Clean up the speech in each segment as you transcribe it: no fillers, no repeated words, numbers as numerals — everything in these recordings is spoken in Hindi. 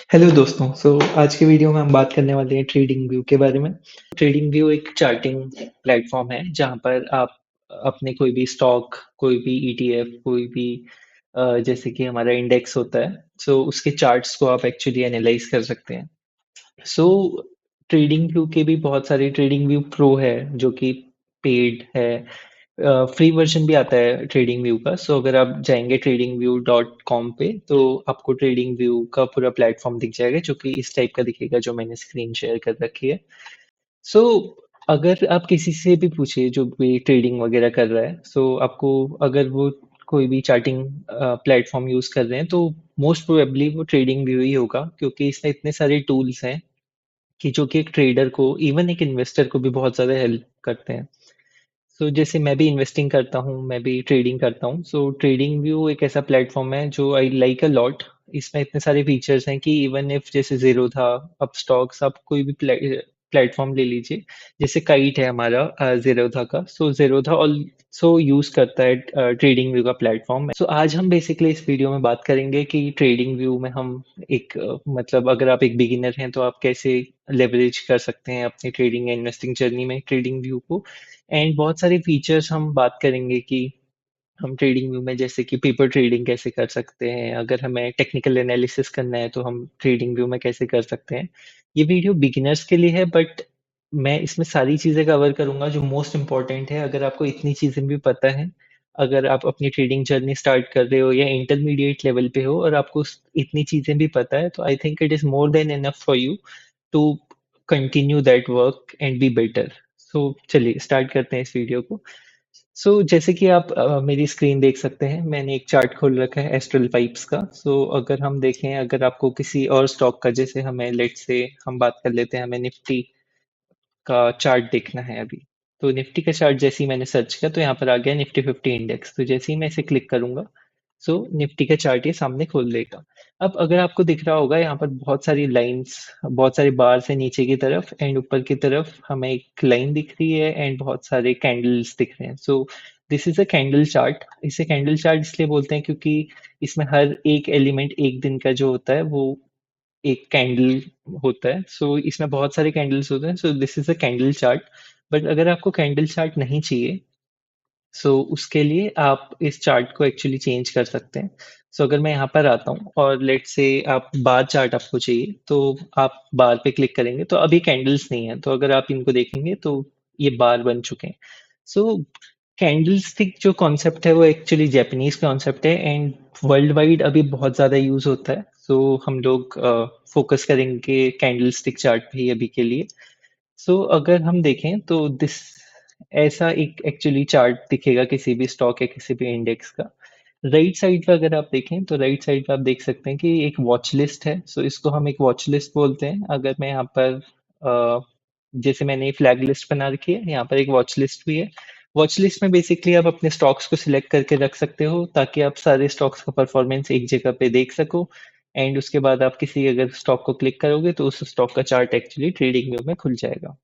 हेलो दोस्तों। आज के वीडियो में हम बात करने वाले हैं ट्रेडिंग व्यू के बारे में। ट्रेडिंग व्यू एक चार्टिंग प्लेटफॉर्म है जहां पर आप अपने कोई भी स्टॉक, कोई भी ईटीएफ, कोई भी जैसे कि हमारा इंडेक्स होता है, उसके चार्ट्स को आप एक्चुअली एनालाइज कर सकते हैं। सो ट्रेडिंग व्यू के भी बहुत सारे, ट्रेडिंग व्यू प्रो है जो कि पेड है। फ्री वर्जन भी आता है ट्रेडिंग व्यू का। अगर आप जाएंगे ट्रेडिंग व्यू डॉट कॉम पे तो आपको ट्रेडिंग व्यू का पूरा प्लेटफॉर्म दिख जाएगा जो कि इस टाइप का दिखेगा जो मैंने स्क्रीन शेयर कर रखी है। सो अगर आप किसी से भी पूछिए जो भी ट्रेडिंग वगैरह कर रहा है, आपको अगर वो कोई भी चार्टिंग प्लेटफॉर्म यूज कर रहे हैं तो मोस्ट प्रोबेबली वो ट्रेडिंग व्यू ही होगा, क्योंकि इसमें इतने सारे टूल्स हैं कि जो कि एक ट्रेडर को, इवन एक इन्वेस्टर को भी बहुत ज़्यादा हेल्प करते हैं। जैसे मैं भी इन्वेस्टिंग करता हूँ, मैं भी ट्रेडिंग करता हूँ। ट्रेडिंग व्यू एक ऐसा प्लेटफॉर्म है जो आई लाइक अ लॉट। इसमें इतने सारे फीचर्स हैं कि इवन इफ जैसे जीरो था, अब स्टॉक्स, आप कोई भी प्लेटफॉर्म ले लीजिए। जैसे काइट है हमारा जीरोधा का। जीरोधा ऑल्सो यूज करता है ट्रेडिंग व्यू का प्लेटफॉर्म। आज हम बेसिकली इस वीडियो में बात करेंगे कि ट्रेडिंग व्यू में हम मतलब अगर आप एक बिगिनर हैं तो आप कैसे लेवरेज कर सकते हैं अपनी ट्रेडिंग या इन्वेस्टिंग जर्नी में ट्रेडिंग व्यू को। एंड बहुत सारे फीचर्स हम बात करेंगे कि हम ट्रेडिंग व्यू में जैसे कि पेपर ट्रेडिंग कैसे कर सकते हैं, अगर हमें टेक्निकल एनालिसिस करना है तो हम ट्रेडिंग व्यू में कैसे कर सकते हैं। ये वीडियो बिगिनर्स के लिए है, बट मैं इसमें सारी चीज़ें कवर करूंगा जो मोस्ट इम्पॉर्टेंट है। अगर आपको इतनी चीज़ें भी पता है, अगर आप अपनी ट्रेडिंग जर्नी स्टार्ट कर रहे हो या इंटरमीडिएट लेवल पे हो और आपको इतनी चीज़ें भी पता है, तो I think it is more than enough for you to continue that work and be better. चलिए स्टार्ट करते हैं इस वीडियो को। जैसे कि आप मेरी स्क्रीन देख सकते हैं, मैंने एक चार्ट खोल रखा है एस्ट्रल पाइप्स का। अगर हम देखें, अगर आपको किसी और स्टॉक का, जैसे हमें लेट से हम बात कर लेते हैं, हमें निफ्टी का चार्ट देखना है अभी। निफ्टी का चार्ट जैसे ही मैंने सर्च किया तो यहाँ पर आ गया निफ्टी 50 इंडेक्स। जैसे ही मैं इसे क्लिक करूंगा, निफ्टी का चार्ट ये सामने खोल देगा। अब अगर आपको दिख रहा होगा, यहाँ पर बहुत सारी लाइंस, बहुत सारे बार्स है नीचे की तरफ एंड ऊपर की तरफ हमें एक लाइन दिख रही है एंड बहुत सारे कैंडल्स दिख रहे हैं। This is a candle chart. इसे कैंडल चार्ट इसलिए बोलते हैं क्योंकि इसमें हर एक एलिमेंट एक दिन का जो होता है वो एक कैंडल होता है। इसमें बहुत सारे कैंडल्स होते हैं। This is a candle chart. But अगर आपको कैंडल चार्ट नहीं चाहिए, उसके लिए आप इस चार्ट को एक्चुअली चेंज कर सकते हैं। अगर मैं यहाँ पर आता हूँ और लेट से आप बार चार्ट आपको चाहिए, तो आप बार पे क्लिक करेंगे तो अभी कैंडल्स नहीं है, तो अगर आप इनको देखेंगे तो ये बार बन चुके हैं। सो कैंडल स्टिक जो कॉन्सेप्ट है वो एक्चुअली जापानीज कॉन्सेप्ट है एंड वर्ल्ड वाइड अभी बहुत ज़्यादा यूज होता है। हम लोग फोकस करेंगे कैंडल स्टिक चार्ट पे ही अभी के लिए। अगर हम देखें तो दिस ऐसा एक एक्चुअली चार्ट दिखेगा किसी भी स्टॉक या किसी भी इंडेक्स का। राइट साइड पे अगर आप देखें तो राइट साइड पे आप देख सकते हैं कि एक वॉच लिस्ट है। इसको हम एक वॉच लिस्ट बोलते हैं। अगर मैं यहाँ पर जैसे मैंने फ्लैग लिस्ट बना रखी है, यहाँ पर एक वॉच लिस्ट भी है। वॉच लिस्ट में बेसिकली आप अपने स्टॉक्स को सिलेक्ट करके रख सकते हो ताकि आप सारे स्टॉक्स का परफॉर्मेंस एक जगह पे देख सको। एंड उसके बाद आप किसी अगर स्टॉक को क्लिक करोगे तो उस स्टॉक का चार्ट एक्चुअली ट्रेडिंग व्यू में खुल जाएगा।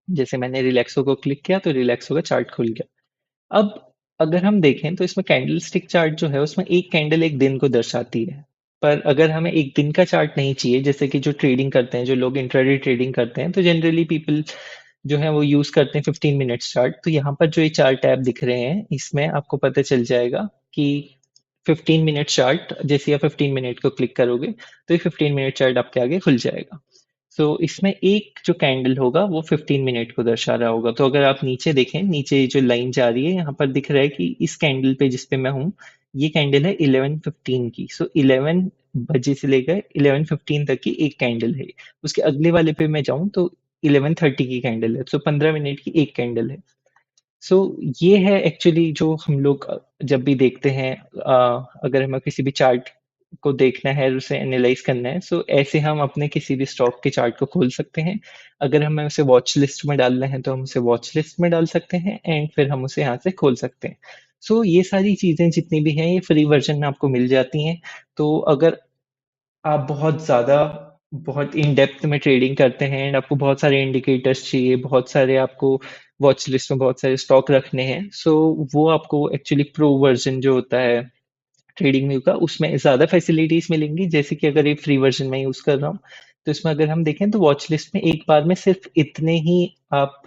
जैसे मैंने रिलैक्सो को क्लिक किया तो रिलैक्सो का चार्ट खुल गया। अब अगर हम देखें तो इसमें कैंडल स्टिक चार्ट जो है उसमें एक कैंडल एक दिन को दर्शाती है। पर अगर हमें एक दिन का चार्ट नहीं चाहिए, जैसे कि जो ट्रेडिंग करते हैं, जो लोग इंट्राडे ट्रेडिंग करते हैं, तो जनरली पीपल जो है वो यूज करते हैं 15 मिनट्स चार्ट। तो यहाँ पर जो ये चार्ट टैब दिख रहे हैं इसमें आपको पता चल जाएगा कि 15 मिनट चार्ट, जैसे आप 15 मिनट को क्लिक करोगे तो ये 15 मिनट चार्ट आपके आगे खुल जाएगा। इसमें एक जो कैंडल होगा वो 15 मिनट को दर्शा रहा होगा। तो अगर आप नीचे देखें, नीचे जो लाइन जा रही है यहाँ पर दिख रहा है कि इस कैंडल पे जिस पे मैं हूँ, ये कैंडल है 11:15 की। 11 बजे से लेकर 11:15 तक की एक कैंडल है। उसके अगले वाले पे मैं जाऊं तो 11:30 की कैंडल है। 15 मिनट की एक कैंडल है। सो ये है एक्चुअली जो हम लोग जब भी देखते हैं, अगर हमें किसी भी चार्ट को देखना है और उसे एनालाइज करना है, ऐसे हम अपने किसी भी स्टॉक के चार्ट को खोल सकते हैं। अगर हमें उसे वॉच लिस्ट में डालना है तो हम उसे वॉच लिस्ट में डाल सकते हैं एंड फिर हम उसे यहाँ से खोल सकते हैं। ये सारी चीजें जितनी भी हैं ये फ्री वर्जन में आपको मिल जाती हैं। तो अगर आप बहुत ज़्यादा, बहुत इन डेप्थ में ट्रेडिंग करते हैं एंड आपको बहुत सारे इंडिकेटर्स चाहिए, बहुत सारे आपको वॉच लिस्ट में बहुत सारे स्टॉक रखने हैं, वो आपको एक्चुअली प्रो वर्जन जो होता है ट्रेडिंग व्यू का, उसमें ज़्यादा फैसिलिटीज़ मिलेंगी, जैसे कि अगर ये फ्री वर्ज़न में यूज़ कर रहा हूँ, तो इसमें अगर हम देखें तो वॉच लिस्ट में एक बार में सिर्फ़ इतने ही आप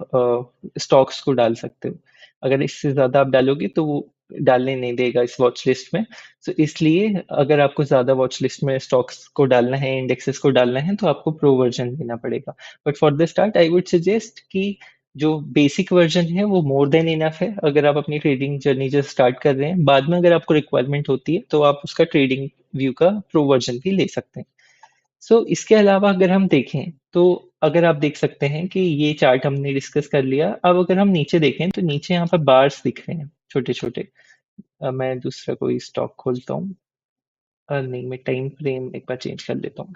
स्टॉक्स को डाल सकते हो। अगर इससे ज़्यादा आप डालोगे तो वो डालने नहीं देगा इस वॉच लिस्ट में। तो इसलिए अगर आपको ज़्यादा वॉच लिस्ट में स्टॉक्स को डालना है, इंडेक्सेस को डालना है, तो आपको प्रो वर्ज़न लेना पड़ेगा। But for the start I would suggest कि जो बेसिक वर्जन है वो मोर देन इनफ है, अगर आप अपनी ट्रेडिंग जर्नी जो स्टार्ट कर रहे हैं। बाद में अगर आपको रिक्वायरमेंट होती है तो आप उसका ट्रेडिंग व्यू का प्रो वर्जन भी ले सकते हैं। सो इसके अलावा अगर हम देखें तो अगर आप देख सकते हैं कि ये चार्ट हमने डिस्कस कर लिया। अब अगर हम नीचे देखें तो नीचे यहाँ पर बार्स दिख रहे हैं छोटे छोटे। मैं दूसरा कोई स्टॉक खोलता हूँ। नहीं, मैं टाइम फ्रेम एक बार चेंज कर लेता हूँ।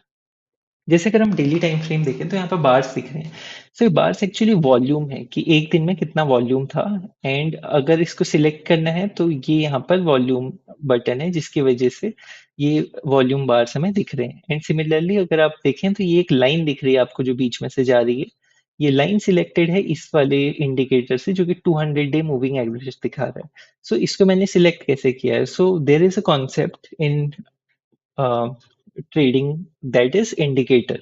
जैसे अगर हम डेली टाइम फ्रेम देखें तो यहाँ पर बार्स दिख रहे हैं। सो ये बार्स एक्चुअली वॉल्यूम है कि एक दिन में कितना वॉल्यूम था। एंड अगर इसको सिलेक्ट करना है तो ये यहाँ पर वॉल्यूम बटन है, जिसकी वजह से ये वॉल्यूम बार्स हमें दिख रहे हैं। एंड सिमिलरली अगर आप देखें तो ये एक लाइन दिख रही है आपको जो बीच में से जा रही है। ये लाइन सिलेक्टेड है इस वाले इंडिकेटर से, जो कि 200 डे मूविंग एवरेज दिखा रहा है। सो इसको मैंने सिलेक्ट कैसे किया है? So there is a concept in trading, that is indicator.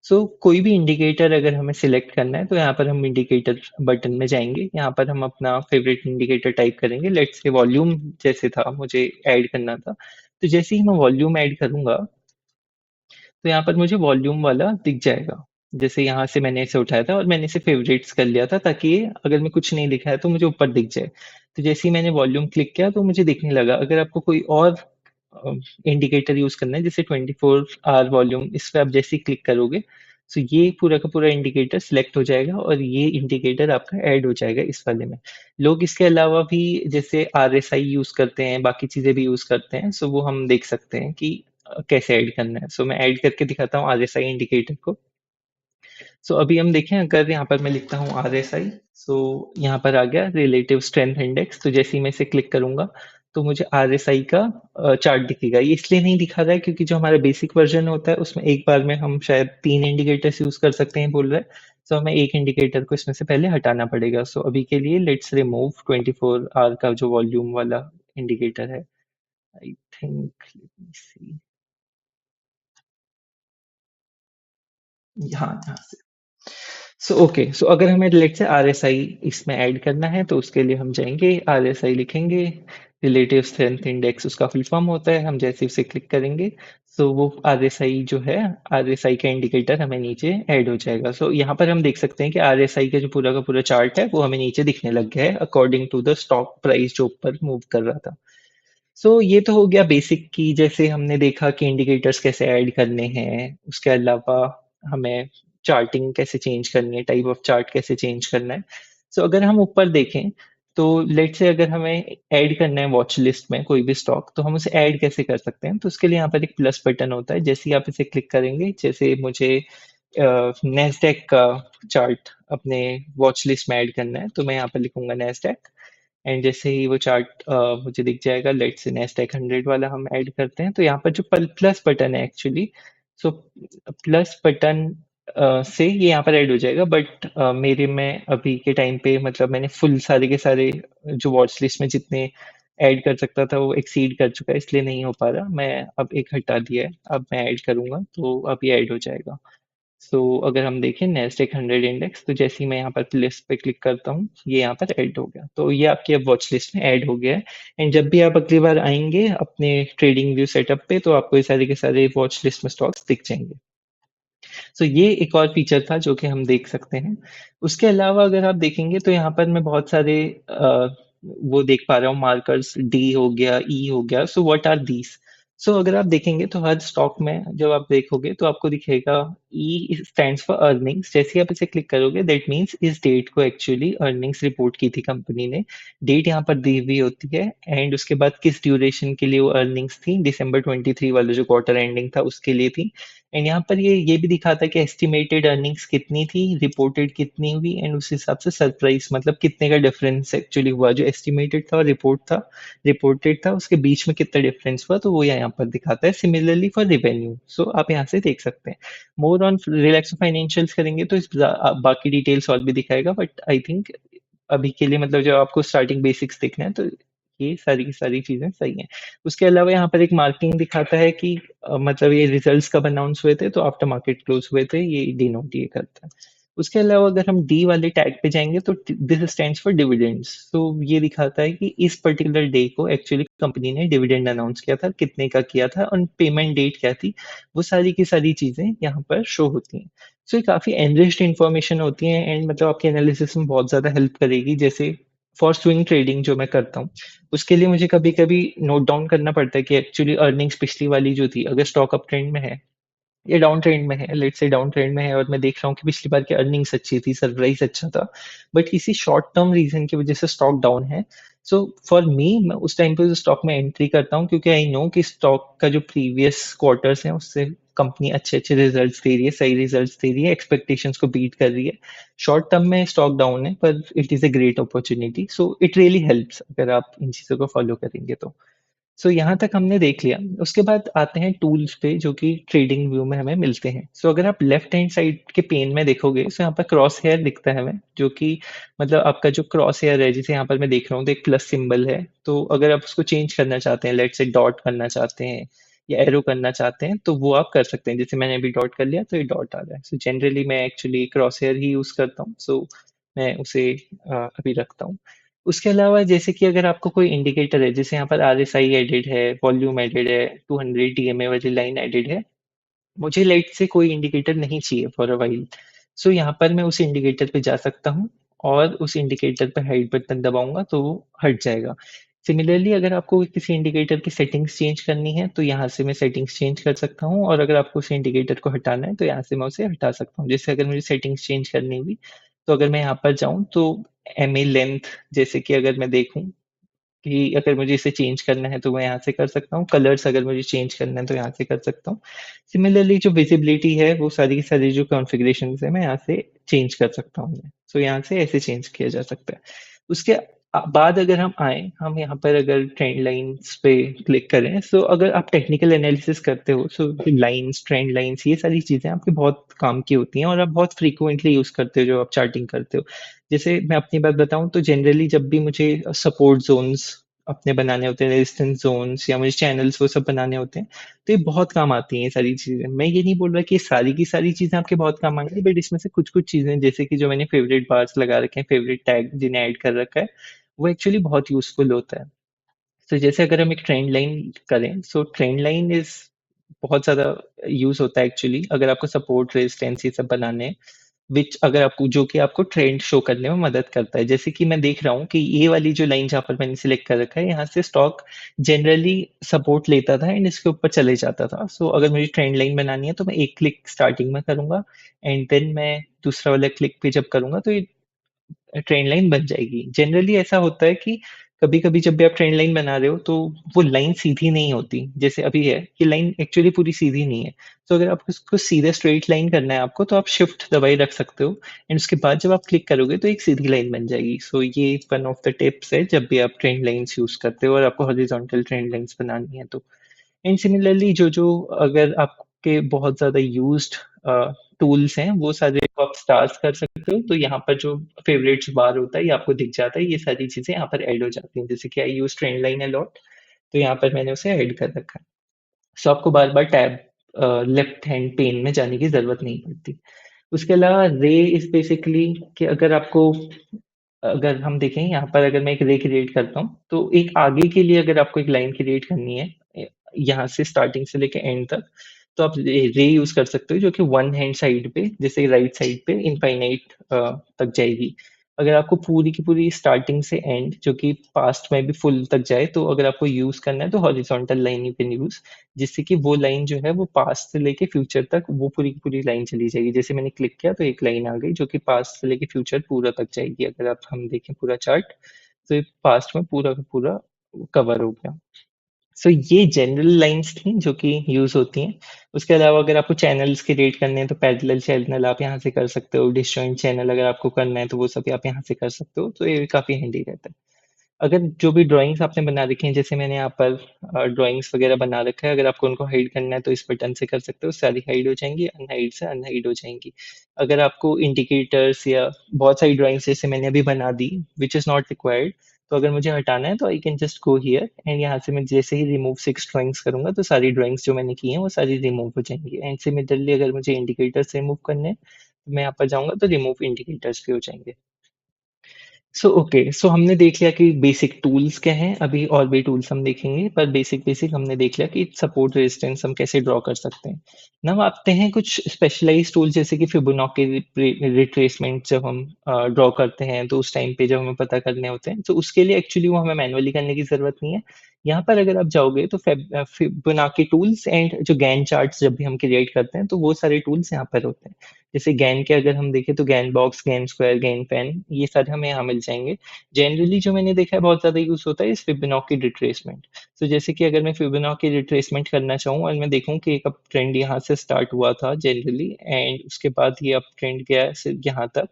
So कोई भी इंडिकेटर अगर हमें सिलेक्ट करना है तो यहाँ पर हम इंडिकेटर बटन में जाएंगे। यहाँ पर हम अपना फेवरेट इंडिकेटर टाइप करेंगे। लेट्स से वॉल्यूम जैसे था मुझे ऐड करना था, तो जैसे ही मैं वॉल्यूम ऐड करूंगा तो यहाँ पर मुझे वॉल्यूम वाला दिख जाएगा। जैसे यहाँ से मैंने इसे उठाया था और मैंने इसे फेवरेट्स कर लिया था, ताकि ये अगर मैं कुछ नहीं लिखा है तो मुझे ऊपर दिख जाए। तो जैसे ही मैंने वॉल्यूम क्लिक किया तो मुझे दिखने लगा। अगर आपको कोई और इंडिकेटर यूज करना है, जैसे 24 आवर वॉल्यूम, इस पर आप जैसे ही क्लिक करोगे तो ये पूरा का पूरा इंडिकेटर सिलेक्ट हो जाएगा और ये इंडिकेटर आपका ऐड हो जाएगा इस वाले में। लोग इसके अलावा भी जैसे RSI यूज करते हैं, बाकी चीजें भी यूज करते हैं। सो वो हम देख सकते हैं कि कैसे ऐड करना है। सो मैं ऐड करके दिखाता हूँ RSI इंडिकेटर को। सो अभी हम देखें, अगर यहाँ पर मैं लिखता हूँ RSI, सो यहाँ पर आ गया रिलेटिव स्ट्रेंथ इंडेक्स। तो जैसे ही मैं इसे क्लिक करूंगा तो मुझे RSI का चार्ट दिखेगा। ये इसलिए नहीं दिखा रहा है क्योंकि जो हमारा बेसिक वर्जन होता है उसमें एक बार में हम शायद 3 इंडिकेटर्स यूज कर सकते हैं बोल रहे हैं। सो हमें एक इंडिकेटर को इसमें से पहले हटाना पड़ेगा। सो अभी के लिए लेट्स रिमूव 24 आवर का जो वॉल्यूम वाला इंडिकेटर है। आई थिंक, यहाँ यहाँ से। सो ओके, सो अगर हमें लेट से RSI इसमें ऐड करना है तो उसके लिए हम जाएंगे, RSI लिखेंगे। रिलेटिव स्ट्रेंथ इंडेक्स उसका फुल फॉर्म होता है। हम जैसे उसे क्लिक करेंगे तो वो RSI जो है, RSI का इंडिकेटर हमें नीचे ऐड हो जाएगा। सो यहाँ पर हम देख सकते हैं कि RSI का जो पूरा का पूरा चार्ट है वो हमें नीचे दिखने लग गया है, according to the stock price जो ऊपर मूव कर रहा था। सो ये तो हो गया बेसिक की, जैसे हमने देखा कि इंडिकेटर्स कैसे ऐड करने हैं। उसके अलावा हमें चार्टिंग कैसे चेंज करनी है, टाइप ऑफ चार्ट कैसे चेंज करना है। सो अगर हम ऊपर देखें तो लेट से अगर हमें ऐड करना है वॉच लिस्ट में कोई भी स्टॉक, तो हम उसे ऐड कैसे कर सकते हैं? तो उसके लिए यहाँ पर एक प्लस बटन होता है। जैसे ही आप इसे क्लिक करेंगे, जैसे मुझे नेस्डेक का चार्ट अपने वॉच लिस्ट में ऐड करना है, तो मैं यहाँ पर लिखूंगा नेस्डेक। एंड जैसे ही वो चार्ट मुझे दिख जाएगा, लेट्स से नेस्डेक 100 वाला हम ऐड करते हैं, तो यहाँ पर जो प्लस बटन है एक्चुअली, सो प्लस बटन से ये यहाँ पर ऐड हो जाएगा। बट मेरे में अभी के टाइम पे मतलब मैंने फुल सारे के सारे जो वॉच लिस्ट में जितने ऐड कर सकता था वो एक्सीड कर चुका है, इसलिए नहीं हो पा रहा। मैं अब एक हटा दिया है, अब मैं ऐड करूंगा तो अब ये ऐड हो जाएगा। सो अगर हम देखें नेस्डेक 100 इंडेक्स, तो जैसे ही मैं यहाँ पर लिस्ट पे क्लिक करता हूँ ये यहाँ पर ऐड हो गया। तो ये आपकी अब वॉच लिस्ट में ऐड हो गया है। एंड जब भी आप अगली बार आएंगे अपने ट्रेडिंग व्यू सेटअप पे, तो आपको ये सारे के सारे वॉच लिस्ट में स्टॉक्स दिख जाएंगे। सो ये एक और फीचर था जो कि हम देख सकते हैं। उसके अलावा अगर आप देखेंगे तो यहाँ पर मैं बहुत सारे वो देख पा रहा हूँ, मार्कर्स डी हो गया, ई हो गया। So what are these? So अगर आप देखेंगे तो हर स्टॉक में जब आप देखोगे तो आपको दिखेगा ई स्टैंड्स फॉर अर्निंग्स। जैसे ही आप इसे क्लिक करोगे दैट मीन्स इस डेट को एक्चुअली अर्निंग्स रिपोर्ट की थी कंपनी ने। डेट यहाँ पर दी हुई होती है एंड उसके बाद किस ड्यूरेशन के लिए वो अर्निंग्स थी, दिसंबर 23 वाला जो क्वार्टर एंडिंग था उसके लिए थी। एंड यहाँ पर ये भी दिखा था कि एस्टिमेटेड अर्निंग्स कितनी थी, रिपोर्टेड कितनी हुई, एंड उस हिसाब से सरप्राइज मतलब कितने का डिफरेंस एक्चुअली हुआ। जो एस्टिमेटेड था और रिपोर्टेड था उसके बीच में कितना डिफरेंस हुआ, तो वो यहाँ पर दिखाता है। सिमिलरली फॉर रिवेन्यू, सो आप यहाँ से देख सकते हैं। मोर ऑन रिलैक्स फाइनेंशियल्स करेंगे तो इस बाकी डिटेल्स और भी दिखाएगा, बट आई थिंक अभी के लिए मतलब जब आपको स्टार्टिंग बेसिक्स देखना है तो ये सारी की सारी चीजें सही हैं। उसके अलावा यहाँ पर एक मार्किंग दिखाता है कि मतलब ये रिजल्ट्स कब अनाउंस हुए थे, तो आफ्टर मार्केट क्लोज हुए थे, ये डिनोट ये करता है। उसके अलावा अगर हम डी वाले टैग पे जाएंगे तो दिस स्टैंड्स फॉर डिविडेंड्स। तो ये दिखाता है कि इस पर्टिकुलर डे को एक्चुअली कंपनी ने डिविडेंड अनाउंस किया था, कितने का किया था और पेमेंट डेट क्या थी। वो सारी की सारी चीजें यहाँ पर शो होती हैं। सो ये काफी एनरिच्ड इंफॉर्मेशन होती है एंड मतलब आपके एनालिसिस में बहुत ज्यादा हेल्प करेगी। जैसे फॉर स्विंग ट्रेडिंग जो मैं करता हूँ, उसके लिए मुझे कभी कभी नोट डाउन करना पड़ता है कि एक्चुअली अर्निंग्स पिछली वाली जो थी, अगर स्टॉक अप ट्रेंड में है, ये डाउन ट्रेंड में है, लेट्स से डाउन ट्रेंड में है और मैं देख रहा हूँ कि पिछली बार की अर्निंग्स अच्छी थी, सरप्राइज अच्छा था, बट किसी शॉर्ट टर्म रीजन की वजह से स्टॉक डाउन है। सो फॉर मी, मैं उस टाइम पे स्टॉक में एंट्री करता हूँ क्योंकि आई नो कि स्टॉक का जो प्रीवियस क्वार्टर्स है उससे कंपनी अच्छे अच्छे रिजल्ट्स दे रही है, सही रिजल्ट्स दे रही है, एक्सपेक्टेशंस को बीट कर रही है। शॉर्ट टर्म में स्टॉक डाउन है पर it is a great opportunity, so it really helps अगर आप इन चीजों को फॉलो करेंगे तो। सो यहाँ तक हमने देख लिया। उसके बाद आते हैं टूल्स पे जो कि ट्रेडिंग व्यू में हमें मिलते हैं। सो अगर आप लेफ्ट हैंड साइड के पेन में देखोगे, सो यहाँ पर क्रॉस हेयर दिखता है हमें, जो कि मतलब आपका जो क्रॉस हेयर है, जिसे यहाँ पर मैं देख रहा हूँ तो एक प्लस सिंबल है। तो अगर आप उसको चेंज करना चाहते हैं, लेट से डॉट करना चाहते हैं या एरो करना चाहते हैं, तो वो आप कर सकते हैं। जैसे मैंने अभी डॉट कर लिया तो ये डॉट आ रहा है। सो जनरली मैं एक्चुअली क्रॉस हेयर ही यूज करता हूँ, सो मैं उसे अभी रखता हूँ। उसके अलावा जैसे कि अगर आपको कोई इंडिकेटर है, जैसे यहाँ पर आरएसआई एडेड है, वॉल्यूम एडेड है, 200 डीएमए वाली लाइन एडेड है, मुझे लाइट से कोई इंडिकेटर नहीं चाहिए फॉर अ वाइल। सो यहाँ पर मैं उस इंडिकेटर पे जा सकता हूँ और उस इंडिकेटर पे हाइड बटन दबाऊंगा तो वो हट जाएगा। सिमिलरली अगर आपको किसी इंडिकेटर की सेटिंग्स चेंज करनी है तो यहाँ से मैं सेटिंग्स चेंज कर सकता हूँ, और अगर आपको उस इंडिकेटर को हटाना है तो यहाँ से मैं उसे हटा सकता हूँ। जैसे अगर मुझे सेटिंग्स चेंज करनी हुई, तो अगर मैं यहाँ पर जाऊँ तो एम ए लेंथ, जैसे कि अगर मैं देखूँ कि अगर मुझे इसे चेंज करना है तो मैं यहाँ से कर सकता हूँ। कलर्स अगर मुझे चेंज करना है तो यहाँ से कर सकता हूँ। सिमिलरली जो विजिबिलिटी है, वो सारी की सारी जो कॉन्फ़िगरेशन है मैं यहाँ से चेंज कर सकता हूँ। सो यहाँ से ऐसे चेंज किया जा सकता है। उसके बाद अगर हम आए, हम यहाँ पर अगर ट्रेंड लाइन्स पे क्लिक करें, सो अगर आप टेक्निकल एनालिसिस करते हो, सो लाइन्स, ट्रेंड लाइन्स, ये सारी चीज़ें आपके बहुत काम की होती हैं और आप बहुत फ्रीक्वेंटली यूज़ करते हो जो आप चार्टिंग करते हो। जैसे मैं अपनी बात बताऊँ तो जनरली जब भी मुझे सपोर्ट ज़ोन्स अपने बनाने होते हैं, रेजिस्टेंस ज़ोन्स या मुझे चैनल्स वो सब बनाने होते हैं, तो ये बहुत काम आती हैं ये सारी चीज़ें। मैं ये नहीं बोल रहा कि ये सारी की सारी चीज़ें आपके बहुत काम आएँगी, बट इसमें से कुछ-कुछ चीज़ें जैसे कि जो मैंने फेवरेट बार्स लगा रखे हैं, फेवरेट टैग जिन्हें ऐड कर रखा है, वो एक्चुअली बहुत यूज़फुल होता है। तो जैसे अगर हम एक ट्रेंड लाइन करें, सो ट्रेंड लाइन इज़ बहुत ज़्यादा यूज़ होता है एक्चुअली अगर आपको सपोर्ट, रेजिस्टेंस ये सब बनाने हैं। विच अगर आपको जो कि आपको ट्रेंड शो करने में मदद करता है। जैसे कि मैं देख रहा हूँ कि ये वाली जो लाइन जहाँ पर मैंने सिलेक्ट कर रखा है, यहाँ से स्टॉक जनरली सपोर्ट लेता था एंड इसके ऊपर चले जाता था। सो अगर मुझे ट्रेंड लाइन बनानी है तो मैं एक क्लिक स्टार्टिंग में करूंगा एंड देन मैं दूसरा वाला क्लिक पे जब करूंगा तो ये ट्रेन लाइन बन जाएगी। जनरली ऐसा होता है कि कभी-कभी जब भी आप ट्रेन लाइन बना रहे हो तो वो लाइन सीधी नहीं होती। जैसे अभी है कि लाइन एक्चुअली पूरी सीधी नहीं है। तो अगर आपको उसको सीधे स्ट्रेट लाइन करना है आपको, तो आप शिफ्ट दबाए रख सकते हो एंड उसके बाद जब आप क्लिक करोगे तो एक सीधी लाइन बन जाएगी। सो ये वन ऑफ द टिप्स है जब भी आप ट्रेंड लाइन्स यूज़ करते हो और आपको हॉरिजॉन्टल ट्रेंड लाइन्स बनानी है तो। एंड सिमिलरली जो अगर आपके बहुत ज़्यादा यूज्ड टूल्स हैं, वो सारे को आप स्टार्स कर सकते हो। तो यहाँ पर जो फ़ेवरेट्स बार होता है, ये आपको दिख जाता है। ये सारी चीज़ें यहाँ पर ऐड हो जाती हैं। जैसे कि I use trend line a lot, तो यहाँ पर मैंने उसे ऐड कर रखा है। सो आपको बार-बार टैब लेफ्ट हैंड पेन में जाने की ज़रूरत नहीं पड़ती। उसके अलावा रे इज़ बेसिकली कि अगर आपको, अगर हम देखें यहाँ पर अगर मैं एक रे क्रिएट करता हूँ, तो एक आगे के लिए अगर आपको एक लाइन क्रिएट करनी है, यहाँ से स्टार्टिंग से लेके एंड तक, तो आप रे यूज कर सकते हो जो कि वन हैंड साइड पे, जैसे राइट साइड पे इनफाइनाइट तक जाएगी। अगर आपको पूरी की पूरी स्टार्टिंग से एंड जो कि पास्ट में भी फुल तक जाए, तो अगर आपको यूज करना है तो horizontal line you can use, जिससे कि वो लाइन जो है वो पास्ट से लेके फ्यूचर तक वो पूरी की पूरी लाइन चली जाएगी। जैसे मैंने क्लिक किया तो एक लाइन आ गई जो कि पास्ट से लेके फ्यूचर पूरा तक जाएगी। अगर आप हम देखें पूरा चार्ट, तो ये पास्ट में पूरा का पूरा कवर हो गया। सो ये जनरल लाइंस थी जो कि यूज होती हैं। उसके अलावा अगर आपको चैनल्स क्रिएट करने हैं तो पैरेलल चैनल आप यहाँ से कर सकते हो, डिसजॉइंट चैनल अगर आपको करना है तो वो सब आप यहाँ से कर सकते हो, तो ये भी काफी हैंडी रहता है। अगर जो भी ड्राइंग्स आपने बना रखी हैं, जैसे मैंने यहाँ पर ड्राइंग्स वगैरह बना रखा है, अगर आपको उनको हाइड करना है तो इस बटन से कर सकते हो, सारी हाइड हो जाएंगी, अनहाइड से अनहाइड हो जाएंगी। अगर आपको इंडिकेटर्स या बहुत सारी ड्राइंग्स जैसे मैंने अभी बना दी विच इज नॉट रिक्वायर्ड, तो अगर मुझे हटाना है तो I can just go here and यहाँ से मैं जैसे ही रिमूव 6 ड्राइंग्स करूंगा तो सारी ड्राइंग्स जो मैंने की हैं वो सारी रिमूव हो जाएंगी। एंड सिमिलरली अगर मुझे इंडिकेटर्स रिमूव करने हैं तो मैं यहाँ पर जाऊंगा तो रिमूव इंडिकेटर्स भी हो जाएंगे। सो हमने देख लिया कि बेसिक टूल्स क्या हैं। अभी और भी टूल्स हम देखेंगे, पर बेसिक बेसिक हमने देख लिया कि सपोर्ट रेजिस्टेंस हम कैसे ड्रॉ कर सकते हैं। नाउ आते हैं कुछ स्पेशलाइज्ड टूल, जैसे कि फिबोनाची रिट्रेसमेंट जब हम ड्रॉ करते हैं तो उस टाइम पे जब हमें पता करने होते हैं तो उसके लिए एक्चुअली वो हमें मैनुअली करने की जरूरत नहीं है। यहाँ पर अगर आप जाओगे तो फिबोनाची टूल्स एंड जो गैन चार्ट्स जब भी हम क्रिएट करते हैं तो वो सारे टूल्स यहाँ पर होते हैं। जैसे गैन के अगर हम देखें तो Gann box, Gann square, Gann pen, ये सारे हमें यहाँ मिल जाएंगे। जनरली जो मैंने देखा है बहुत ज्यादा यूज होता है इस फिबोनाची रिट्रेसमेंट। तो जैसे कि अगर मैं फिबोनाची रिट्रेसमेंट करना चाहूँ और मैं देखूँ कि एक अब ट्रेंड यहाँ से स्टार्ट हुआ था जनरली एंड उसके बाद ये अब ट्रेंड गया है यहाँ तक।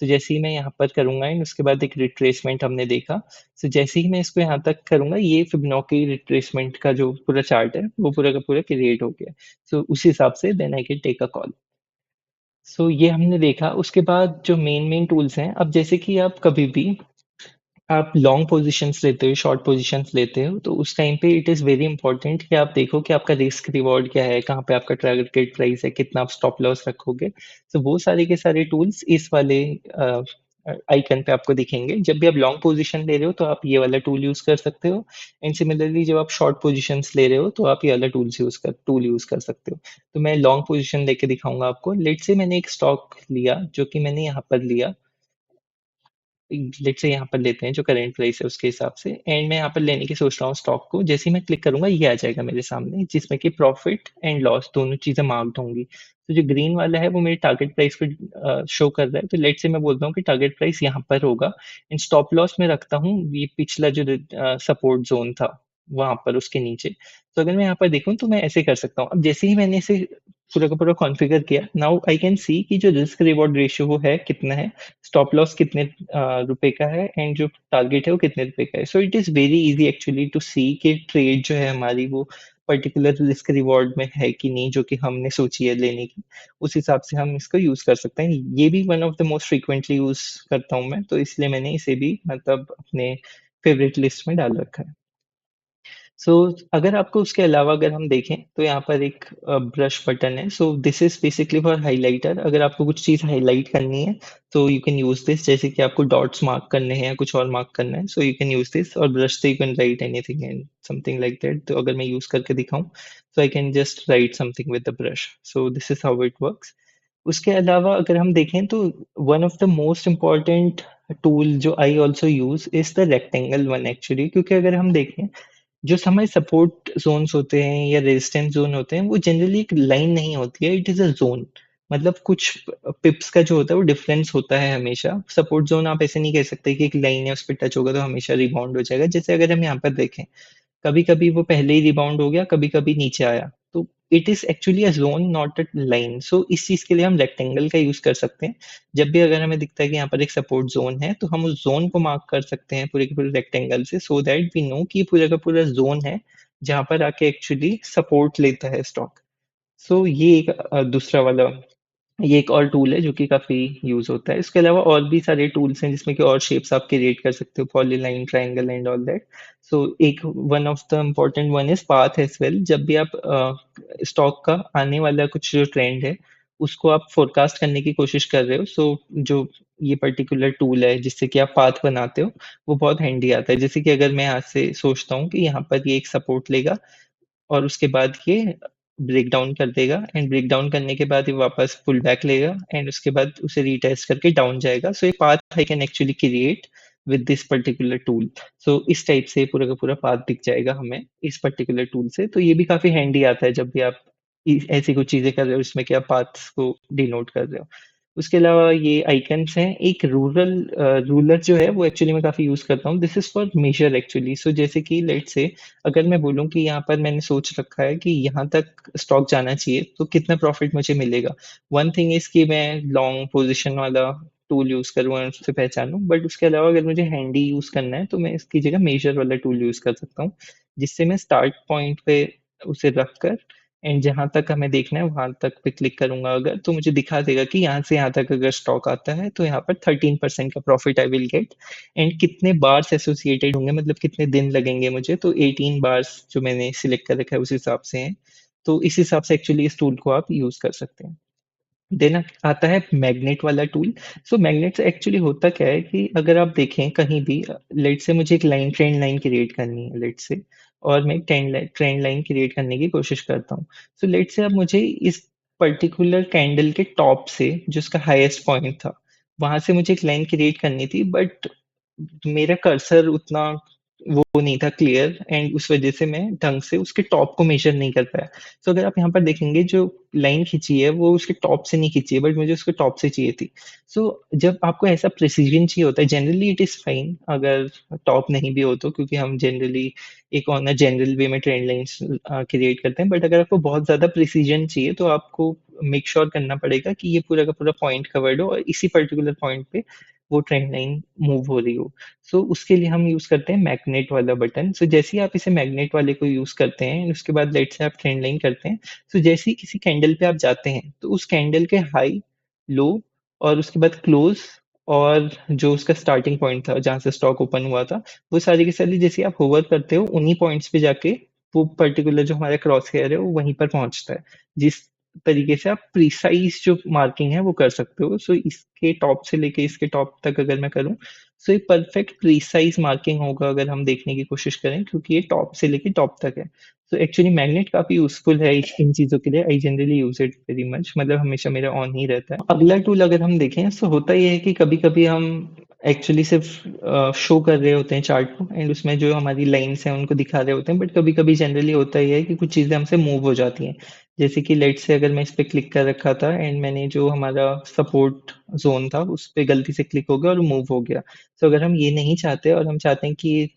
तो जैसे ही मैं यहाँ पर करूंगा एंड उसके बाद एक रिट्रेसमेंट हमने देखा। तो जैसे ही मैं इसको यहाँ तक करूंगा ये फिबोनाची रिट्रेसमेंट का जो पूरा चार्ट है वो पूरा का पूरा क्रिएट हो गया। सो उस हिसाब से then I can take a call. ये हमने देखा। उसके बाद जो मेन मेन टूल्स हैं, अब जैसे कि आप कभी भी आप लॉन्ग पोजीशंस लेते हो, शॉर्ट पोजीशंस लेते हो, तो उस टाइम पे इट इज़ वेरी इंपॉर्टेंट कि आप देखो कि आपका रिस्क रिवॉर्ड क्या है, कहाँ पे आपका टारगेट प्राइस है, कितना आप स्टॉप लॉस रखोगे। तो वो सारे के सारे टूल्स इस वाले आइकन पे आपको दिखेंगे। जब भी आप लॉन्ग पोजीशन ले रहे हो तो आप ये वाला टूल यूज कर सकते हो एंड सिमिलरली जब आप शॉर्ट पोजीशंस ले रहे हो तो आप ये वाला टूल यूज कर सकते हो। तो मैं लॉन्ग पोजीशन लेके दिखाऊंगा आपको। लेट से मैंने एक स्टॉक लिया जो कि मैंने यहाँ पर लिया। लेट्स से यहाँ पर लेते हैं जो करंट प्राइस है उसके हिसाब से एंड मैं यहाँ पर लेने की सोच रहा हूँ स्टॉक को। जैसे ही मैं क्लिक करूंगा ये आ जाएगा मेरे सामने जिसमें कि प्रॉफिट एंड लॉस दोनों चीजें मार्क्ड होंगी। तो जो ग्रीन वाला है वो मेरे टारगेट प्राइस को शो कर रहा है। तो लेट से मैं बोलता हूँ कि टारगेट प्राइस यहाँ पर होगा एंड स्टॉप लॉस में रखता हूँ ये पिछला जो सपोर्ट जोन था वहां पर उसके नीचे। तो अगर मैं यहाँ पर देखूँ तो मैं ऐसे कर सकता हूँ। अब जैसे ही मैंने इसे पूरा का पूरा कॉन्फ़िगर किया, नाउ आई कैन सी कि जो रिस्क रिवॉर्ड रेशियो वो है कितना है, स्टॉप लॉस कितने रुपए का है एंड जो टारगेट है वो कितने रुपए का है। So it is very easy actually to see कि ट्रेड जो है हमारी वो पर्टिकुलर रिस्क रिवॉर्ड में है कि नहीं जो कि हमने सोची है लेने की। उस हिसाब से हम इसको यूज कर सकते हैं। ये भी one of the most frequently use करता हूँ मैं, तो इसलिए मैंने इसे भी मतलब अपने फेवरेट लिस्ट में डाल रखा है। अगर आपको उसके अलावा अगर हम देखें तो यहाँ पर एक ब्रश बटन है। This is basically for highlighter. अगर आपको कुछ चीज़ हाईलाइट करनी है तो यू कैन यूज दिस। जैसे कि आपको डॉट्स मार्क करने हैं या कुछ और मार्क करना है, so you can use this. और ब्रश से you can write anything and something like that. तो अगर मैं यूज करके दिखाऊं तो I can just write something with the brush. So this is how it works. उसके अलावा अगर हम देखें तो one of the most important tool जो I also use is the rectangle one actually. क्योंकि अगर हम देखें जो हमारे सपोर्ट जोन्स होते हैं या रेजिस्टेंस जोन होते हैं वो जनरली एक लाइन नहीं होती है, इट इज अ जोन। मतलब कुछ पिप्स का जो होता है वो डिफरेंस होता है हमेशा। सपोर्ट जोन आप ऐसे नहीं कह सकते कि एक लाइन है उस पर टच होगा तो हमेशा रिबाउंड हो जाएगा। जैसे अगर हम यहाँ पर देखें कभी कभी वो पहले ही रिबाउंड हो गया, कभी कभी नीचे आया। तो it is actually a zone not a line. So इस चीज के लिए हम रेक्टेंगल का यूज कर सकते हैं। जब भी अगर हमें दिखता है कि यहाँ पर एक सपोर्ट जोन है तो हम उस जोन को मार्क कर सकते हैं पूरे के पूरे रेक्टेंगल से, सो दैट वी नो कि ये पूरा का पूरा जोन है जहां पर आके एक्चुअली सपोर्ट लेता है स्टॉक। ये एक दूसरा वाला, ये एक और टूल है जो कि काफी यूज होता है। इसके अलावा और भी सारे टूल्स हैं जिसमें कि और शेप्स आप क्रिएट कर सकते हो, polyline, triangle and all that. एक one of the important one is path as well. जब भी आप स्टॉक का आने वाला कुछ जो ट्रेंड है उसको आप फोरकास्ट करने की कोशिश कर रहे हो, जो ये पर्टिकुलर टूल है जिससे कि आप पाथ बनाते हो वो बहुत हैंडी आता है। जैसे कि अगर मैं यहाँ से सोचता हूँ कि यहाँ पर ये एक सपोर्ट लेगा और उसके बाद ये ब्रेक डाउन कर देगा एंड ब्रेक डाउन करने के बाद ये वापस पुल बैक लेगा एंड उसके बाद उसे रीटेस्ट करके डाउन जाएगा। ये path I can actually create with this particular tool. इस टाइप से पूरा का पूरा पाथ दिख जाएगा हमें इस पर्टिकुलर टूल से। तो ये भी काफी हैंडी आता है जब भी आप ऐसी कुछ चीजें कर रहे हो इसमें कि आप पाथ्स को डिनोट कर रहे हो। उसके अलावा ये आइकन्स हैं। एक रूलर जो है वो एक्चुअली मैं काफी यूज करता हूँ। This is for major actually. जैसे कि लेट से अगर मैं बोलूँ कि यहाँ पर मैंने सोच रखा है कि यहाँ तक स्टॉक जाना चाहिए तो कितना प्रॉफिट मुझे मिलेगा। वन थिंग इज कि मैं लॉन्ग पोजीशन वाला टूल यूज करूँ और उससे पहचानूं, बट उसके अलावा अगर मुझे हैंडी यूज करना है तो मैं इसकी जगह मेजर वाला टूल यूज कर सकता हूँ जिससे मैं स्टार्ट पॉइंट पे उसे रख कर एंड जहां तक हमें देखना है वहां तक पे क्लिक करूंगा अगर, तो मुझे दिखा देगा कि यहाँ से यहाँ तक अगर स्टॉक आता है तो यहाँ पर 13% का profit I will get. And कितने बार्स एसोसिएटेड होंगे, मतलब कितने दिन लगेंगे मुझे, तो 18 बार्स जो मैंने सिलेक्ट कर रखा है उस हिसाब से है। तो इस हिसाब से एक्चुअली इस टूल को आप यूज कर सकते हैं। देन आता है मैग्नेट वाला टूल। सो मैग्नेट से एक्चुअली होता क्या है कि अगर आप देखें कहीं भी, लेट से मुझे एक लाइन, ट्रेंड लाइन क्रिएट करनी है लेट से, और मैं ट्रेंड लाइन क्रिएट करने की कोशिश करता हूँ। सो लेट से अब मुझे इस पर्टिकुलर कैंडल के टॉप से, जो उसका हाईएस्ट पॉइंट था, वहां से मुझे एक लाइन क्रिएट करनी थी, बट मेरा कर्सर उतना वो नहीं था क्लियर, एंड उस वजह से मैं ढंग से उसके टॉप को मेजर नहीं कर पाया। तो अगर आप यहाँ पर देखेंगे, जो लाइन खींची है वो उसके टॉप से नहीं खींची है, बट मुझे उसके टॉप से चाहिए थी। सो जब आपको ऐसा प्रिसीजन चाहिए होता है, जनरली इट इज फाइन अगर टॉप नहीं भी हो तो, क्योंकि हम जनरली एक ऑन अ जनरल वे में ट्रेंड लाइंस क्रिएट करते हैं। बट अगर आपको बहुत ज्यादा प्रिसीजन चाहिए तो आपको मेक श्योर करना पड़ेगा कि ये पूरा का पूरा पॉइंट कवर्ड हो और इसी पर्टिकुलर पॉइंट पे वो ट्रेंड लाइन मूव हो रही हो। सो उसके लिए हम यूज करते हैं मैग्नेट वाला बटन। सो जैसे ही आप इसे मैग्नेट वाले को यूज करते हैं, उसके बाद लेट से आप ट्रेंड लाइन करते हैं, सो जैसे ही किसी कैंडल पे आप जाते हैं तो उस कैंडल के हाई, लो, और उसके बाद क्लोज, और जो उसका स्टार्टिंग पॉइंट था जहां से स्टॉक ओपन हुआ था, वो सारी की सारी जैसे ही आप होवर करते हो उन्हीं पॉइंट्स पे जाके वो पर्टिकुलर जो हमारा क्रॉस हेयर है वो वहीं पर पहुंचता है। जिस तरीके से आप प्रिसाइज जो मार्किंग है वो कर सकते हो। सो इसके टॉप से लेके इसके टॉप तक अगर मैं करूँ, सो ये परफेक्ट प्रिसाइज मार्किंग होगा अगर हम देखने की कोशिश करें, क्योंकि ये टॉप से लेके टॉप तक है। तो एक्चुअली मैग्नेट काफी यूजफुल है इन चीजों के लिए। I generally use it very much, मतलब हमेशा मेरा ऑन ही रहता है। अगला टूल अगर हम देखें तो होता ये है कि कभी कभी हम एक्चुअली सिर्फ शो कर रहे होते हैं चार्ट को, एंड उसमें जो हमारी लाइंस हैं उनको दिखा रहे होते हैं, बट कभी कभी जनरली होता ये है कि कुछ चीजें हमसे मूव हो जाती हैं। जैसे कि लेट से अगर मैं इस पे क्लिक कर रखा था एंड मैंने जो हमारा सपोर्ट जोन था उस पे गलती से क्लिक हो गया और मूव हो गया। तो अगर हम ये नहीं चाहते और हम चाहते हैं कि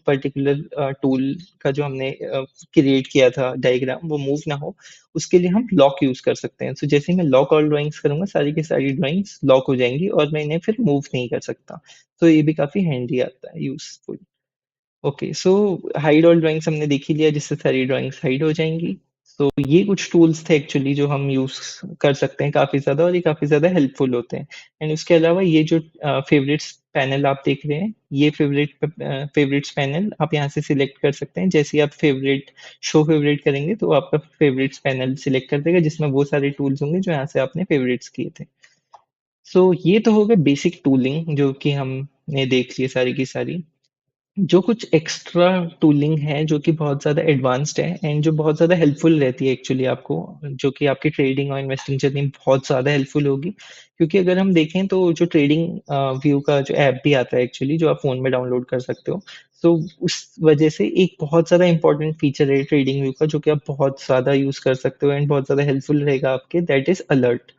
पर्टिकुलर टूल का जो हमने क्रिएट किया था डायग्राम वो मूव ना हो, उसके लिए हम लॉक यूज कर सकते हैं। तो जैसे ही मैं लॉक और ड्राइंग्स करूंगा, सारी की सारी ड्राइंग्स लॉक हो जाएंगी और मैं इन्हें फिर मूव नहीं कर सकता। तो ये भी काफी हैंडी आता है, यूजफुल। ओके, सो हाइड ऑल ड्राइंग्स हमने देख ही लिया, जिससे सारी ड्राइंग्स हाइड हो जाएंगी। तो ये कुछ टूल्स थे एक्चुअली जो हम यूज कर सकते हैं काफी ज्यादा, और ये काफी ज्यादा हेल्पफुल होते हैं। एंड उसके अलावा ये जो फेवरेट्स पैनल आप देख रहे हैं, ये फेवरेट्स पैनल आप यहाँ से सिलेक्ट कर सकते हैं। जैसे ही आप शो फेवरेट करेंगे तो आपका फेवरेट्स पैनल सिलेक्ट कर देगा, जिसमें वो सारे टूल्स होंगे जो यहाँ से आपने फेवरेट्स किए थे। सो ये तो हो गए बेसिक टूलिंग जो कि हमने देख ली सारी की सारी। जो कुछ एक्स्ट्रा टूलिंग है जो कि बहुत ज़्यादा एडवांस्ड है एंड जो बहुत ज़्यादा हेल्पफुल रहती है एक्चुअली आपको, जो कि आपकी ट्रेडिंग और इन्वेस्टिंग जर्नी में बहुत ज़्यादा हेल्पफुल होगी। क्योंकि अगर हम देखें तो जो ट्रेडिंग व्यू का जो ऐप भी आता है एक्चुअली, जो आप फ़ोन में डाउनलोड कर सकते हो, तो उस वजह से एक बहुत ज़्यादा इंपॉर्टेंट फीचर है ट्रेडिंग व्यू का, जो कि आप बहुत ज़्यादा यूज़ कर सकते हो एंड बहुत ज़्यादा हेल्पफुल रहेगा आपके, that is alert.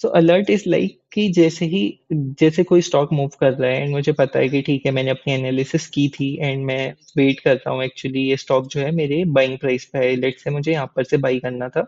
So alert is like कि जैसे कोई स्टॉक मूव कर रहा है एंड मुझे पता है कि ठीक है मैंने अपनी एनालिसिस की थी एंड मैं वेट कर रहा हूँ, एक्चुअली ये स्टॉक जो है मेरे बाइंग प्राइस पे है, लेट से मुझे यहाँ पर से बाई करना था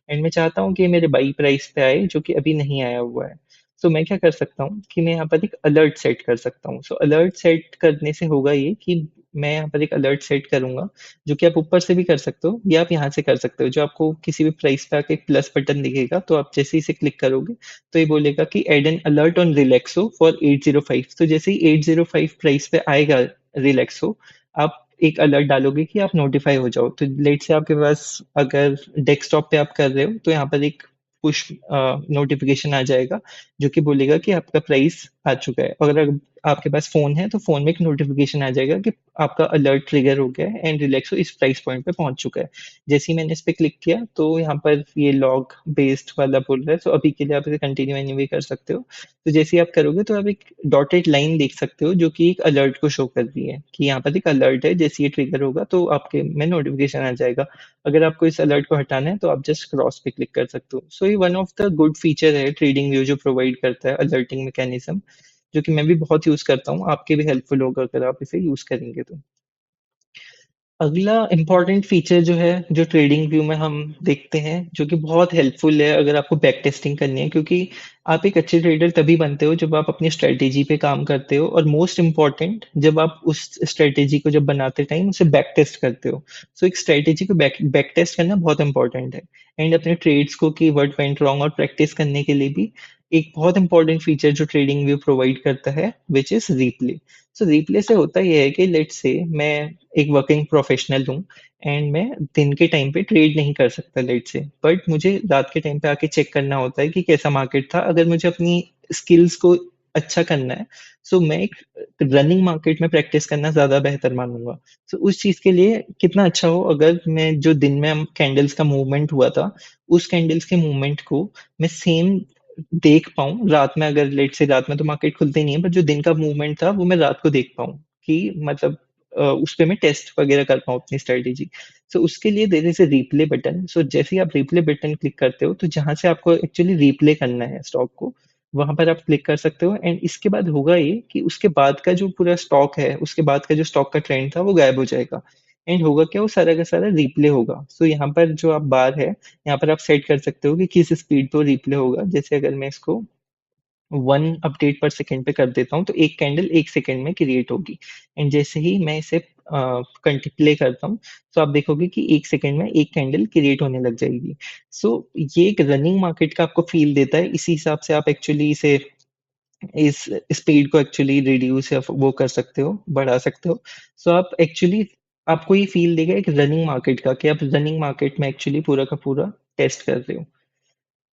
एंड मैं चाहता हूँ कि ये मेरे बाई प्राइस पे आए जो कि अभी नहीं आया हुआ है। तो मैं क्या कर सकता हूँ कि मैं यहाँ पर एक अलर्ट सेट कर सकता हूँ। सो अलर्ट सेट करने से होगा ये कि मैं यहाँ पर एक अलर्ट सेट करूंगा, जो कि आप ऊपर से भी कर सकते हो या आप यहाँ से कर सकते हो। जो आपको किसी भी प्राइस पे आके एक प्लस बटन दिखेगा, तो आप जैसे ही इसे क्लिक करोगे तो ये बोलेगा कि add an alert on Relaxo for 805। तो जैसे ही 805 प्राइस पे आएगा रिलैक्सो, आप एक अलर्ट डालोगे कि आप नोटिफाई हो जाओ। तो लेट से आपके पास अगर डेस्कटॉप पे आप कर रहे हो तो यहाँ पर एक पुश नोटिफिकेशन आ जाएगा, जो कि बोलेगा कि आपका प्राइस आ चुका है। और अगर आपके पास फोन है तो फोन में एक नोटिफिकेशन आ जाएगा कि आपका अलर्ट ट्रिगर हो गया है एंड रिलैक्सो इस प्राइस पॉइंट पे पहुंच चुका है। जैसे ही मैंने इस पे क्लिक किया तो यहाँ पर ये लॉग बेस्ड वाला बोल रहा है, तो अभी के लिए आप इसे कंटिन्यू एनीवे कर सकते हो। तो जैसे ही आप करोगे तो आप एक डॉटेड लाइन देख सकते हो जो कि एक अलर्ट को शो कर रही है कि यहाँ पर एक अलर्ट है, जैसे ये ट्रिगर होगा तो आपके में नोटिफिकेशन आ जाएगा। अगर आपको इस अलर्ट को हटाना है तो आप जस्ट क्रॉस पे क्लिक कर सकते हो। सो ये one of the good feature है ट्रेडिंग व्यू जो प्रोवाइड करता है अलर्टिंग मैकेनिज्म, जो कि मैं भी बहुत यूज करता हूँ। आपके भी हेल्पफुल होगा अगर आप इसे यूज करेंगे तो। अगला इम्पोर्टेंट फीचर जो है, जो ट्रेडिंग व्यू में हम देखते हैं, जो कि बहुत हेल्पफुल है अगर आपको बैक टेस्टिंग करनी है, क्योंकि आप एक अच्छे ट्रेडर तभी बनते हो जब आप अपनी स्ट्रेटेजी पे काम करते हो, और मोस्ट इम्पॉर्टेंट जब आप उस स्ट्रेटेजी को जब बनाते टाइम उसे बैक टेस्ट करते हो। सो एक स्ट्रेटेजी को बैक बैक टेस्ट करना बहुत इंपॉर्टेंट है। एंड अपने ट्रेड्स को की वर्ड वेंट रॉन्ग और प्रैक्टिस करने के लिए भी एक बहुत इंपॉर्टेंट फीचर जो ट्रेडिंग व्यू प्रोवाइड करता है, which is replay. So replay से होता यह है कि लेट्स से मैं एक वर्किंग प्रोफेशनल हूँ एंड मैं दिन के टाइम पे ट्रेड नहीं कर सकता लेट से, बट मुझे रात के टाइम पे आके चेक करना होता है कि कैसा मार्केट था। अगर मुझे अपनी स्किल्स को अच्छा करना है, सो मैं एक रनिंग मार्केट में प्रैक्टिस करना ज्यादा बेहतर मानूंगा। सो उस चीज के लिए कितना अच्छा हो अगर मैं जो दिन में कैंडल्स का मूवमेंट हुआ था, उस कैंडल्स के मूवमेंट को मैं सेम देख पाऊँ रात में। अगर लेट से रात में तो मार्केट खुलते नहीं है, बट जो दिन का मूवमेंट था वो मैं रात को देख पाऊँ कि मतलब उस पे मैं टेस्ट वगैरह कर पाऊँ अपनी स्ट्रेटेजी। सो उसके लिए there is a replay button. So जैसे ही आप रिप्ले बटन क्लिक करते हो, तो जहां से आपको एक्चुअली रिप्ले करना है स्टॉक को, वहां पर आप क्लिक कर सकते हो। एंड इसके बाद होगा ये कि उसके बाद का जो पूरा स्टॉक है, उसके बाद का जो स्टॉक का ट्रेंड था वो गायब हो जाएगा। एंड होगा क्या, वो सारा का सारा रिप्ले होगा। सो यहाँ पर जो आप बार है, यहाँ पर आप सेट कर सकते हो कि किस स्पीड पे रिप्ले होगा। जैसे अगर मैं इसको 1 अपडेट पर सेकंड पे कर देता हूँ, तो एक कैंडल 1 सेकंड में क्रिएट होगी। एंड जैसे ही मैं इसे प्ले करता हूँ, तो आप देखोगे कि 1 सेकंड में एक कैंडल क्रिएट होने लग जाएगी। सो ये एक रनिंग मार्केट का आपको फील देता है। इसी हिसाब से आप एक्चुअली इसे, इस स्पीड को एक्चुअली रिड्यूस या वो कर सकते हो, बढ़ा सकते हो। सो आप एक्चुअली, आपको ये फील देगा एक रनिंग मार्केट का, कि आप रनिंग मार्केट में एक्चुअली पूरा का पूरा टेस्ट कर रहे हो।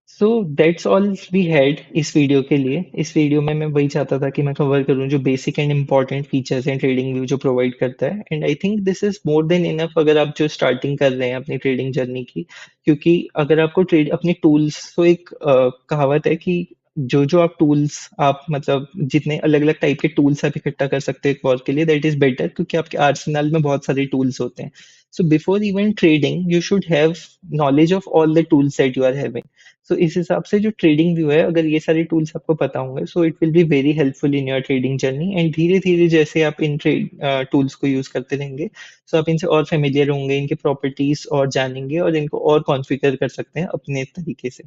So that's all we had इस वीडियो के लिए। इस वीडियो में मैं वही चाहता था कि मैं कवर करूं जो बेसिक एंड इंपॉर्टेंट फीचर्स हैं ट्रेडिंग व्यू जो प्रोवाइड करता है। And I think this is more than enough अगर आप जो स्टार्टिंग कर रहे हैं अपनी ट्रेडिंग जर्नी की। क्योंकि अगर आपको ट्रेड अपने टूल्स, तो एक कहावत है कि जो जो आप टूल्स, आप मतलब जितने अलग अलग टाइप के टूल्स आप इकट्ठा कर सकते हो एक वॉर के लिए, दैट इज बेटर, क्योंकि आपके आर्सेनल में बहुत सारे टूल्स होते हैं। So before even trading you should have knowledge of all the tools that you are having. So इस हिसाब से जो ट्रेडिंग व्यू है, अगर ये सारे टूल्स आपको पता होंगे, so it will be very helpful in your trading journey. And धीरे धीरे जैसे आप इन ट्रेड टूल्स को यूज करते रहेंगे, सो आप इनसे और फेमिलियर होंगे, इनके प्रॉपर्टीज और जानेंगे, और इनको और कॉन्फ़िगर कर सकते हैं अपने तरीके से।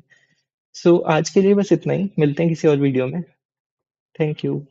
सो आज के लिए बस इतना ही, मिलते हैं किसी और वीडियो में। Thank you.